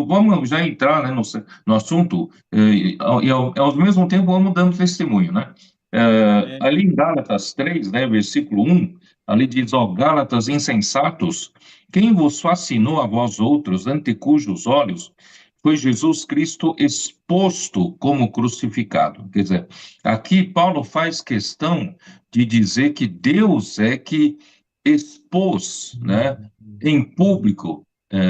vamos já entrar, né, no assunto, ao mesmo tempo vamos dando testemunho, né? É, Ali em Gálatas 3, né, versículo 1, ali diz, ó, Gálatas insensatos, quem vos fascinou a vós outros, ante cujos olhos foi Jesus Cristo exposto como crucificado. Quer dizer, aqui Paulo faz questão de dizer que Deus é que expôs, né, em público,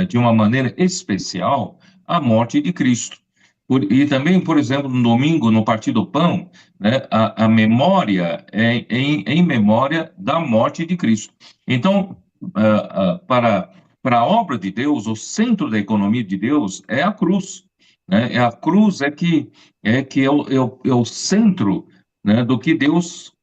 de uma maneira especial, a morte de Cristo. E também, por exemplo, no domingo, no Partir do Pão, né, a memória é em memória da morte de Cristo. Então, para a obra de Deus, o centro da economia de Deus é a cruz. Né? É a cruz é o centro, né, do que Deus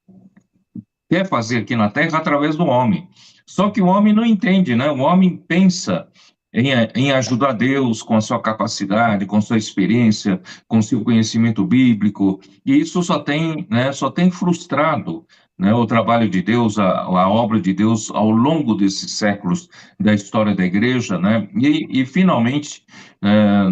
quer fazer aqui na Terra através do homem. Só que o homem não entende, né? O homem pensa em ajudar Deus com a sua capacidade, com a sua experiência, com o seu conhecimento bíblico, e isso só tem frustrado, né, o trabalho de Deus, a obra de Deus ao longo desses séculos da história da igreja, né? E finalmente,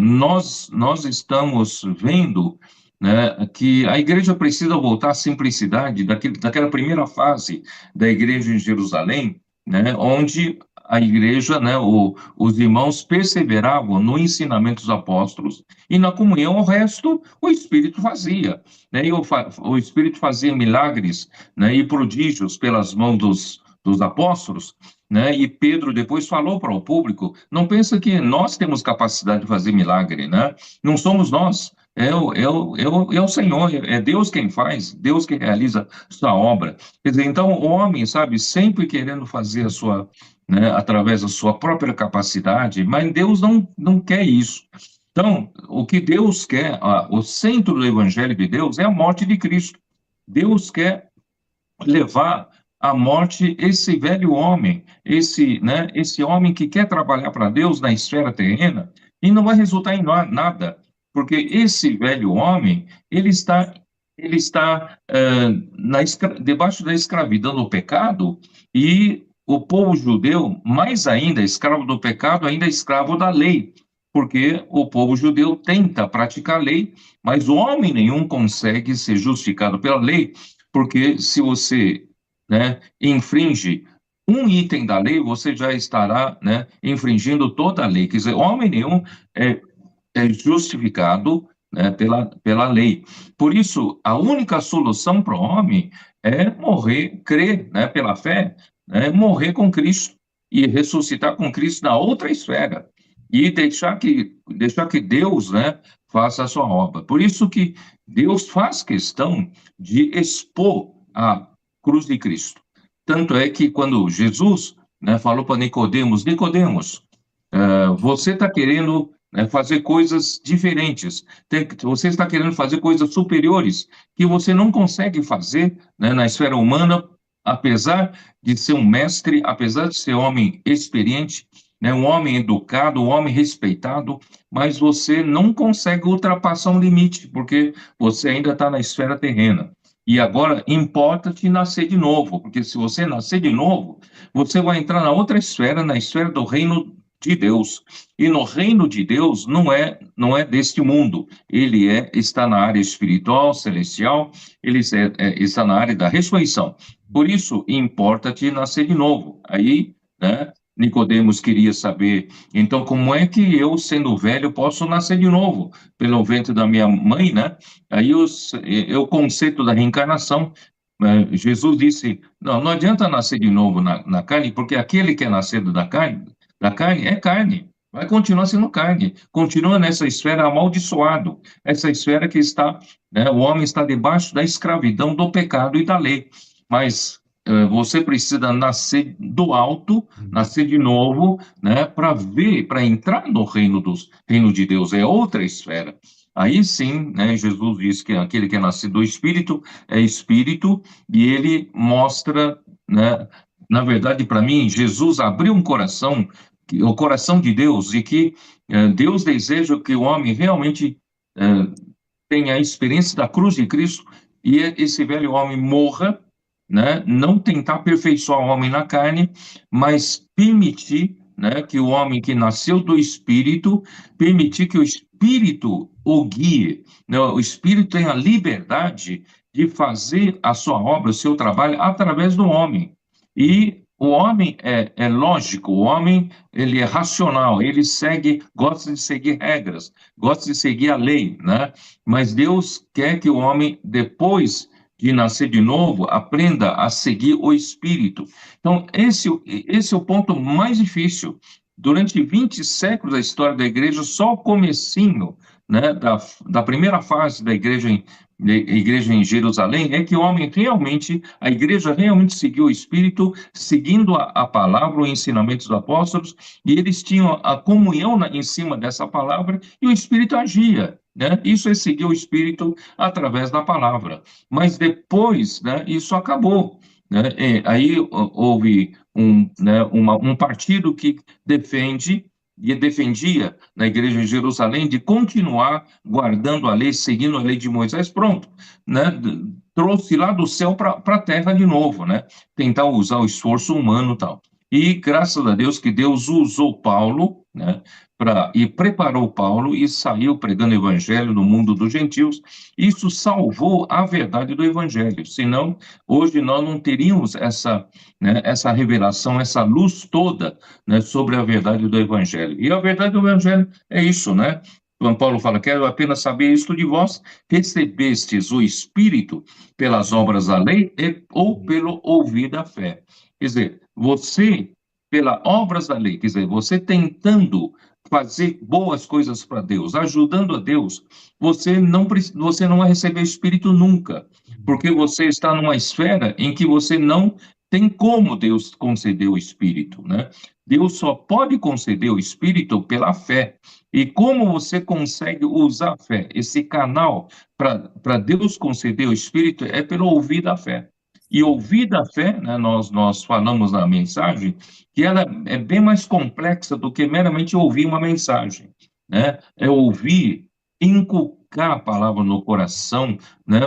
nós estamos vendo, né, que a igreja precisa voltar à simplicidade daquela primeira fase da igreja em Jerusalém, né, onde a igreja, né, os irmãos perseveravam no ensinamento dos apóstolos e na comunhão, o resto o Espírito fazia, né, e o Espírito fazia milagres, né, e prodígios pelas mãos dos apóstolos, né, e Pedro depois falou para o público, não pensa que nós temos capacidade de fazer milagre, né, não somos nós, é o Senhor, é Deus quem faz, Deus que realiza sua obra. Quer dizer, então, o homem, sabe, sempre querendo fazer a sua, né, através da sua própria capacidade, mas Deus não quer isso. Então, o que Deus quer, o centro do evangelho de Deus é a morte de Cristo. Deus quer levar à morte esse velho homem, esse homem que quer trabalhar para Deus na esfera terrena e não vai resultar em nada, porque esse velho homem, ele está debaixo da escravidão do pecado e o povo judeu, mais ainda, escravo do pecado, ainda escravo da lei, porque o povo judeu tenta praticar a lei, mas homem nenhum consegue ser justificado pela lei, porque se você, né, infringe um item da lei, você já estará, né, infringindo toda a lei. Quer dizer, homem nenhum é, é justificado, né, pela lei. Por isso, a única solução para o homem é morrer, crer, né, pela fé, né, morrer com Cristo e ressuscitar com Cristo na outra esfera e deixar que Deus, né, faça a sua obra. Por isso que Deus faz questão de expor a cruz de Cristo. Tanto é que quando Jesus, né, falou para Nicodemos, Nicodemos, você está querendo, né, fazer coisas diferentes, você está querendo fazer coisas superiores que você não consegue fazer, né, na esfera humana, apesar de ser um mestre, apesar de ser homem experiente, né, um homem educado, um homem respeitado, mas você não consegue ultrapassar um limite, porque você ainda está na esfera terrena. E agora importa-te nascer de novo, porque se você nascer de novo, você vai entrar na outra esfera, na esfera do reino de Deus. E no reino de Deus não é deste mundo. Ele está na área espiritual, celestial, ele está na área da ressurreição. Por isso, importa-te nascer de novo. Aí, né, Nicodemos queria saber, então, como é que eu, sendo velho, posso nascer de novo? Pelo ventre da minha mãe, né? Aí o conceito da reencarnação, Jesus disse, não adianta nascer de novo na carne, porque aquele que é nascido da carne é carne, vai continuar sendo carne, continua nessa esfera amaldiçoado, essa esfera que está, né, o homem está debaixo da escravidão do pecado e da lei, mas você precisa nascer do alto, nascer de novo, né, para ver, para entrar no reino de Deus, é outra esfera. Aí sim, né, Jesus diz que aquele que é nascido do Espírito é Espírito, e ele mostra, né, na verdade, para mim, Jesus abriu um coração, o coração de Deus, e que Deus deseja que o homem realmente eh, tenha a experiência da cruz de Cristo e esse velho homem morra, né? Não tentar aperfeiçoar o homem na carne, mas permitir, né, que o homem que nasceu do Espírito, permitir que o Espírito o guie, né, o Espírito tem a liberdade de fazer a sua obra, o seu trabalho, através do homem. E o homem é lógico, o homem ele é racional, ele segue, gosta de seguir regras, gosta de seguir a lei, né? Mas Deus quer que o homem, depois de nascer de novo, aprenda a seguir o Espírito. Então, esse é o ponto mais difícil. Durante 20 séculos da história da igreja, só o comecinho, né, da primeira fase da igreja em Jerusalém, é que o homem realmente, a igreja realmente seguiu o Espírito, seguindo a palavra, o ensinamento dos apóstolos, e eles tinham a comunhão em cima dessa palavra, e o Espírito agia, né? Isso é seguir o Espírito através da palavra. Mas depois, né, isso acabou, né? Aí houve um partido que defendia na igreja de Jerusalém de continuar guardando a lei, seguindo a lei de Moisés, pronto, né? Trouxe lá do céu para a terra de novo, né? Tentar usar o esforço humano e tal. E graças a Deus que Deus usou Paulo, né? E preparou Paulo e saiu pregando o evangelho no mundo dos gentios. Isso salvou a verdade do evangelho. Senão, hoje nós não teríamos essa revelação, essa luz toda, né, sobre a verdade do evangelho. E a verdade do evangelho é isso, né? Quando Paulo fala, quero apenas saber isto de vós, recebestes o Espírito pelas obras da lei ou pelo ouvir da fé. Quer dizer, você, pelas obras da lei, quer dizer, você tentando fazer boas coisas para Deus, ajudando a Deus, você não vai receber Espírito nunca, porque você está numa esfera em que você não tem como Deus conceder o Espírito, né? Deus só pode conceder o Espírito pela fé. E como você consegue usar a fé, esse canal para Deus conceder o Espírito é pelo ouvir da fé. E ouvir da fé, né, nós falamos na mensagem, que ela é bem mais complexa do que meramente ouvir uma mensagem, né? É ouvir, inculcar a palavra no coração, né,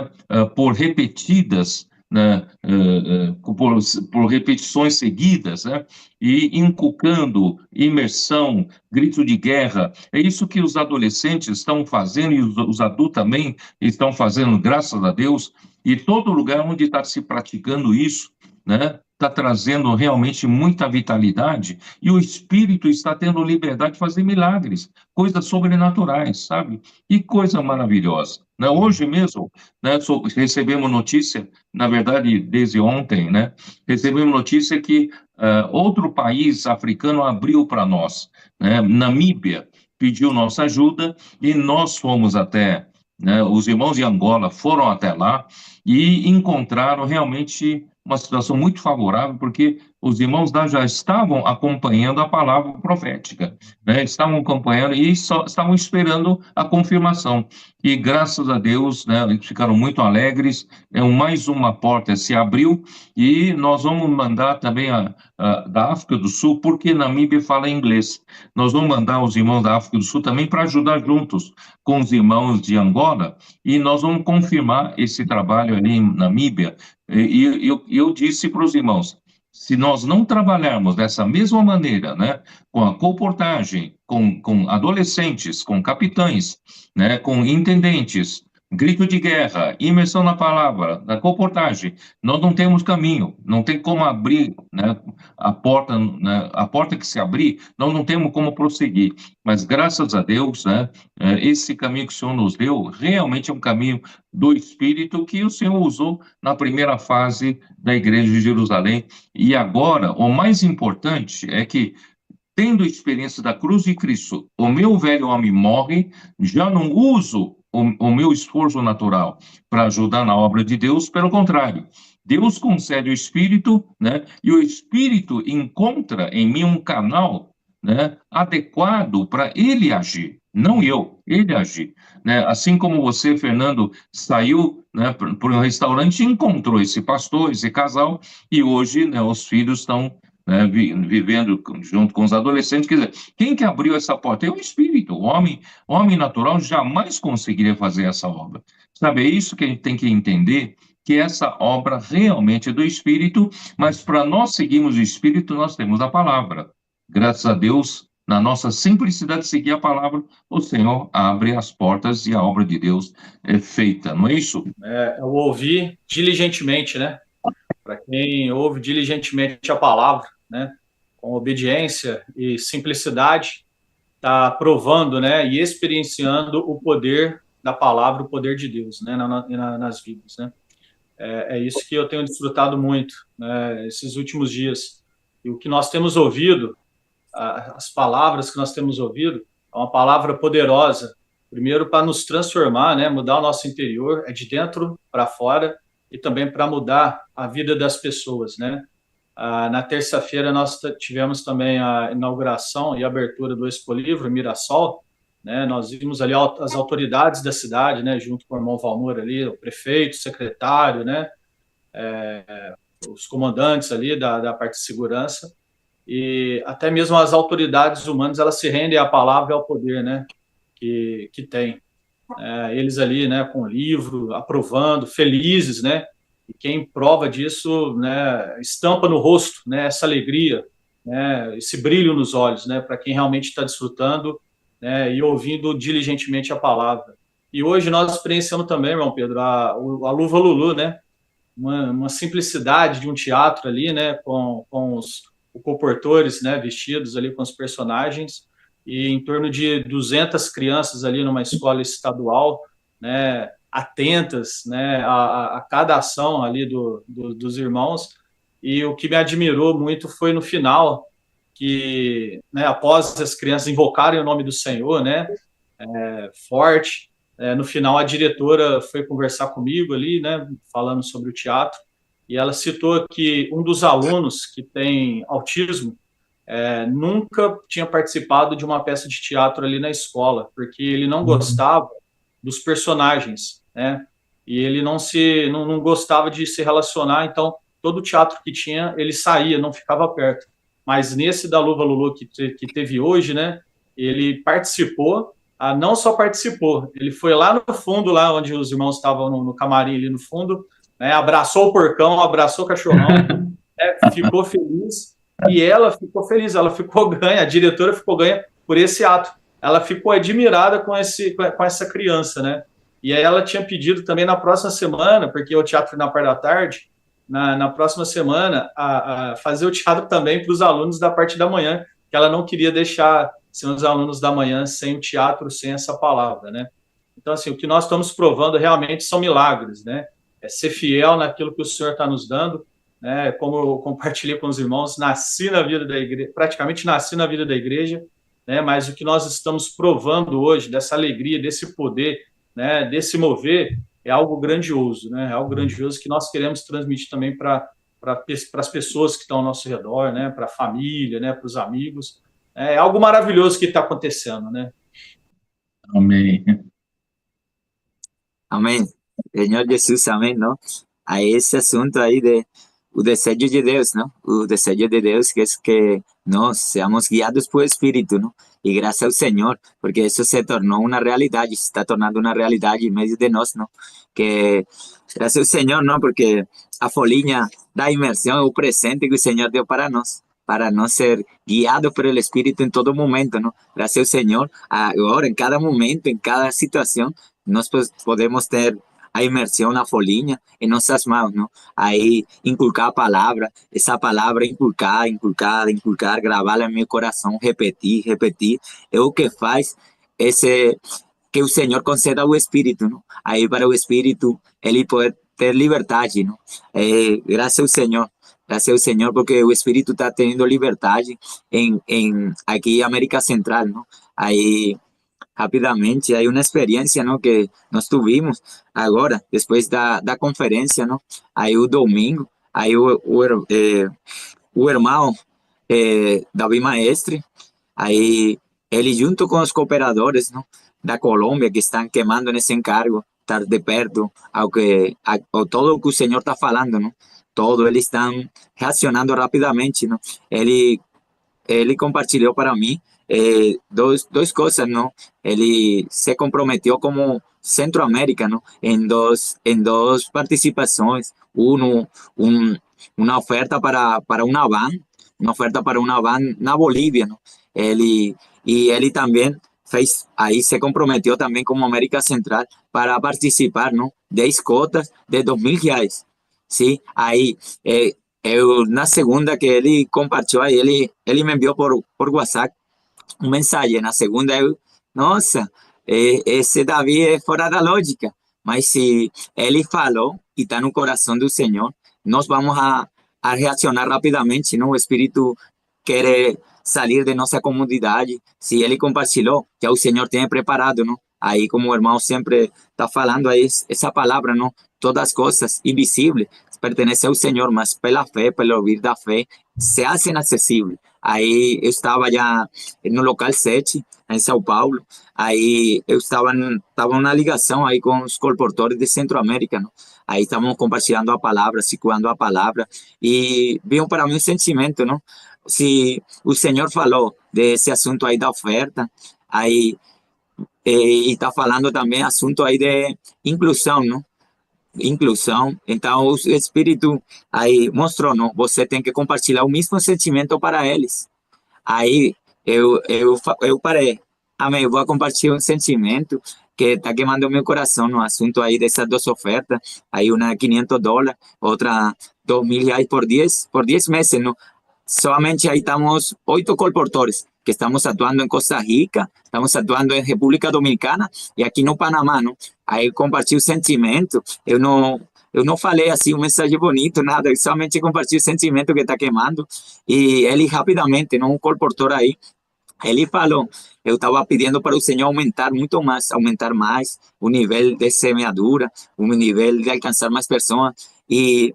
por repetidas, né, por repetições seguidas, né, e inculcando imersão, grito de guerra. É isso que os adolescentes estão fazendo e os adultos também estão fazendo, graças a Deus, e todo lugar onde está se praticando isso, né, está trazendo realmente muita vitalidade e o espírito está tendo liberdade de fazer milagres, coisas sobrenaturais, sabe? E coisa maravilhosa. Né? Hoje mesmo, né, recebemos notícia, na verdade, desde ontem, né, recebemos notícia que outro país africano abriu para nós, né? Namíbia pediu nossa ajuda e nós fomos até, né, os irmãos de Angola foram até lá e encontraram realmente uma situação muito favorável, porque os irmãos lá já estavam acompanhando a palavra profética, né? Estavam acompanhando e só estavam esperando a confirmação. E graças a Deus, né, eles ficaram muito alegres. Mais uma porta se abriu e nós vamos mandar também da África do Sul, porque Namíbia fala inglês. Nós vamos mandar os irmãos da África do Sul também para ajudar juntos com os irmãos de Angola e nós vamos confirmar esse trabalho ali em Namíbia. Eu disse para os irmãos, se nós não trabalharmos dessa mesma maneira, né, com a comportagem, com adolescentes, com capitães, né, com intendentes, grito de guerra, imersão na palavra, na comportagem, nós não temos caminho, não tem como abrir, né, a porta que se abrir, nós não temos como prosseguir. Mas graças a Deus, né, esse caminho que o Senhor nos deu realmente é um caminho do Espírito que o Senhor usou na primeira fase da Igreja de Jerusalém. E agora, o mais importante é que, tendo experiência da cruz de Cristo, o meu velho homem morre, já não uso o meu esforço natural para ajudar na obra de Deus, pelo contrário. Deus concede o Espírito, né? E o Espírito encontra em mim um canal, né, adequado para ele agir, não eu, ele agir. Né? Assim como você, Fernando, saiu, né, para um restaurante e encontrou esse pastor, esse casal, e hoje, né, os filhos estão, né, vivendo junto com os adolescentes. Quer dizer, quem que abriu essa porta? É o Espírito. O homem natural jamais conseguiria fazer essa obra. Sabe, é isso que a gente tem que entender, que essa obra realmente é do Espírito, mas para nós seguirmos o Espírito, nós temos a palavra. Graças a Deus, na nossa simplicidade de seguir a palavra, o Senhor abre as portas e a obra de Deus é feita, não é isso? É o ouvir diligentemente, né? Para quem ouve diligentemente a palavra, né? Com obediência e simplicidade, está provando, né? E experienciando o poder da palavra, o poder de Deus, né? Nas vidas, né? É isso que eu tenho desfrutado muito, né? Esses últimos dias. E o que nós temos ouvido, as palavras que nós temos ouvido, é uma palavra poderosa, primeiro para nos transformar, né, mudar o nosso interior, é de dentro para fora, e também para mudar a vida das pessoas, né? Na terça-feira nós tivemos também a inauguração e abertura do Expo Livro Mirassol, né? Nós vimos ali as autoridades da cidade, né, junto com o irmão Valmor ali, o prefeito, o secretário, né, os comandantes ali da parte de segurança, e até mesmo as autoridades humanas, elas se rendem à palavra e ao poder, né, que tem. Eles ali, né, com o livro, aprovando, felizes, né, e quem prova disso, né, estampa no rosto, né, essa alegria, né, esse brilho nos olhos, né, para quem realmente está desfrutando, né, e ouvindo diligentemente a palavra. E hoje nós experienciamos também, irmão Pedro, a Luva Lulu, né, uma simplicidade de um teatro ali, né, com os comportores, né, vestidos ali com os personagens, e em torno de 200 crianças ali numa escola estadual, né, atentas, né, a cada ação ali dos irmãos. E o que me admirou muito foi no final, que, né, após as crianças invocarem o nome do Senhor, né, forte. No final, a diretora foi conversar comigo ali, né, falando sobre o teatro, e ela citou que um dos alunos que tem autismo nunca tinha participado de uma peça de teatro ali na escola, porque ele não gostava dos personagens, né? E ele não gostava de se relacionar, então todo teatro que tinha, ele saía, não ficava perto. Mas nesse da Luva Lulu que teve hoje, né? Ele participou, não só participou, ele foi lá no fundo, lá onde os irmãos estavam no camarim ali no fundo, né? Abraçou o porcão, abraçou o cachorrão, ficou feliz, e ela ficou feliz, ela ficou ganha, a diretora ficou ganha por esse ato. Ela ficou admirada com essa criança, né? E aí ela tinha pedido também na próxima semana, porque o teatro foi na parte da tarde, na próxima semana, a fazer o teatro também para os alunos da parte da manhã, que ela não queria deixar os alunos da manhã sem o teatro, sem essa palavra, né? Então, assim, o que nós estamos provando realmente são milagres, né? É ser fiel naquilo que o Senhor está nos dando, né? Como eu compartilhei com os irmãos, nasci na vida da igreja, praticamente nasci na vida da igreja, né? Mas o que nós estamos provando hoje, dessa alegria, desse poder, né? Desse mover, é algo grandioso, né? É algo grandioso que nós queremos transmitir também para as pessoas que estão ao nosso redor, né? Para a família, né? Para os amigos. É algo maravilhoso que está acontecendo, né? Amém. Amém. Senhor Jesus, amém, não? A esse assunto aí de o desejo de Deus, não? O desejo de Deus que é que nós seamos guiados por Espírito, não? E graças ao Senhor, porque isso se tornou uma realidade, se está tornando uma realidade em meio de nós, não? Que graças ao Senhor, não? Porque a folhinha da imersão é o presente que o Senhor deu para nós ser guiados pelo Espírito em todo momento, não? Graças ao Senhor, agora, em cada momento, em cada situação, nós podemos ter a imersão na folhinha em nossas mãos, não? Aí inculcar a palavra, essa palavra inculcar, gravá-la no meu coração, repetir, é o que faz esse que o Senhor conceda o Espírito, não? Aí para o Espírito ele poder ter liberdade, não? Graças ao Senhor. Graças ao Senhor, porque o Espírito está tendo liberdade aqui em América Central, não? Aí rapidamente, aí uma experiência, não, que nós tivemos agora, depois da conferência, não, aí o domingo, aí o irmão Davi Maestre, aí ele junto com os cooperadores, não, da Colômbia que estão queimando nesse encargo, estar de perto ao todo o que o Senhor está falando, não, todo eles estão reacionando rapidamente, não, ele compartilhou para mim dois coisas, não? Ele se comprometeu como Centroamérica, não? Em duas participações, uma oferta para uma van uma oferta para uma van na Bolívia, não? Ele também fez, aí se comprometeu também como América Central para participar, não? 10 cotas de R$ 2.000, sim? Aí, na segunda que ele compartilhou, aí ele me enviou por WhatsApp mensagem. Na segunda, nossa, esse Davi é fora da lógica. Mas se ele falou e está no coração do Senhor, nós vamos a reaccionar rapidamente, não? O Espírito quer sair de nossa comunidade. Se ele compartilhou, já o Senhor tem preparado, não? Aí, como o irmão sempre está falando, aí, essa palavra, não? Todas as coisas invisíveis pertencem ao Senhor, mas pela fé, pelo ouvir da fé, se fazem acessíveis. Aí eu estava já no local 7, em São Paulo. Aí eu estava na ligação aí com os colportores de Centroamérica, não? Aí estávamos compartilhando a palavra, circulando a palavra, e veio para mim um sentimento, não? Se o Senhor falou desse assunto aí da oferta, aí e está falando também assunto aí de inclusão, não? Inclusão. Então o Espírito aí mostrou, não? Você tem que compartilhar o mesmo sentimento para eles. Aí eu parei. Amém, eu vou compartilhar um sentimento que está queimando meu coração no assunto aí dessas duas ofertas. Aí uma $500, outra R$ 2.000 por 10 meses, não? Solamente aí estamos 8 colportores que estamos atuando em Costa Rica, estamos atuando em República Dominicana e aqui no Panamá, não? Aí compartilho o sentimento. Eu não falei assim uma mensagem bonita, nada, eu somente compartilho o sentimento que está queimando. E ele rapidamente, não? Um colportor aí, ele falou, eu estava pedindo para o Senhor aumentar mais o nível de semeadura, o nível de alcançar mais pessoas. E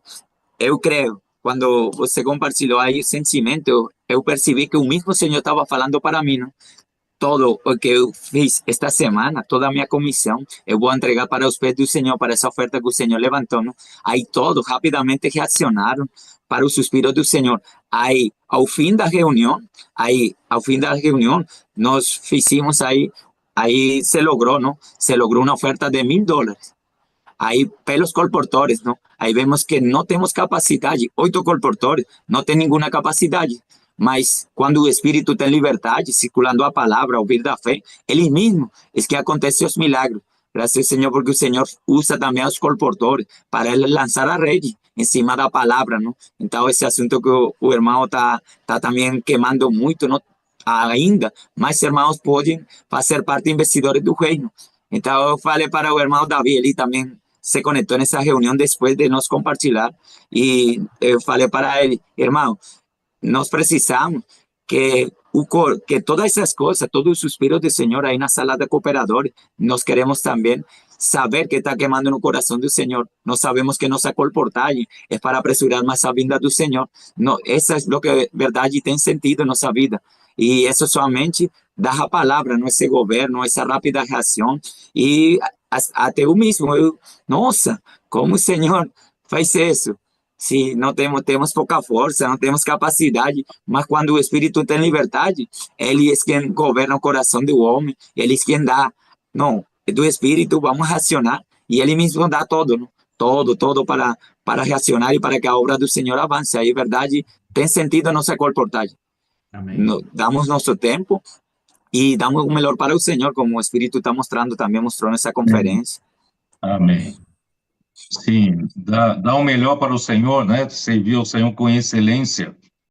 eu creio, quando você compartilhou aí o sentimento, eu percebi que o mesmo Senhor estava falando para mim, não? Todo o que eu fiz esta semana, toda a minha comissão, eu vou entregar para os pés do Senhor, para essa oferta que o Senhor levantou, não? Aí todos rapidamente reacionaram para o suspiro do Senhor. Aí, ao fim da reunião, nós fizemos aí se logrou, não? Se logrou uma oferta de $1.000. Aí, pelos colportores, não? Aí vemos que não temos capacidade, 8 colportores, não tem nenhuma capacidade. Mas quando o Espírito tem liberdade, circulando a palavra, ouvir da fé, ele mesmo é que acontece os milagres. Graças ao Senhor, porque o Senhor usa também os colportores para ele lançar a rede em cima da palavra, não? Então, esse assunto que o irmão está também queimando muito, não? Ainda, mais irmãos podem fazer parte de investidores do reino. Então, eu falei para o irmão Davi, ele também se conectou nessa reunião depois de nós compartilhar, e eu falei para ele, irmão, nós precisamos que todas essas coisas, todo o suspiro do Senhor aí na sala de cooperadores, nós queremos também saber que está queimando no coração do Senhor. Nós sabemos que nossa colportagem é para apressurar mais a vinda do Senhor. Essa é o que verdade tem sentido em nossa vida. E isso somente dá a palavra, não esse governo, essa rápida reação. E até eu mesmo, nossa, como o Senhor faz isso? Se não temos pouca força, não temos capacidade, mas quando o Espírito tem liberdade, ele é quem governa o coração do homem, ele é quem dá, não, do Espírito, vamos reacionar, e ele mesmo dá todo, não? Todo para reacionar e para que a obra do Senhor avance. Aí, verdade, tem sentido a nossa colportagem. Damos nosso tempo e damos o melhor para o Senhor, como o Espírito está mostrando, também mostrou nessa conferência. Amém. Sim, dá o melhor para o Senhor, né? Servir ao Senhor com excelência.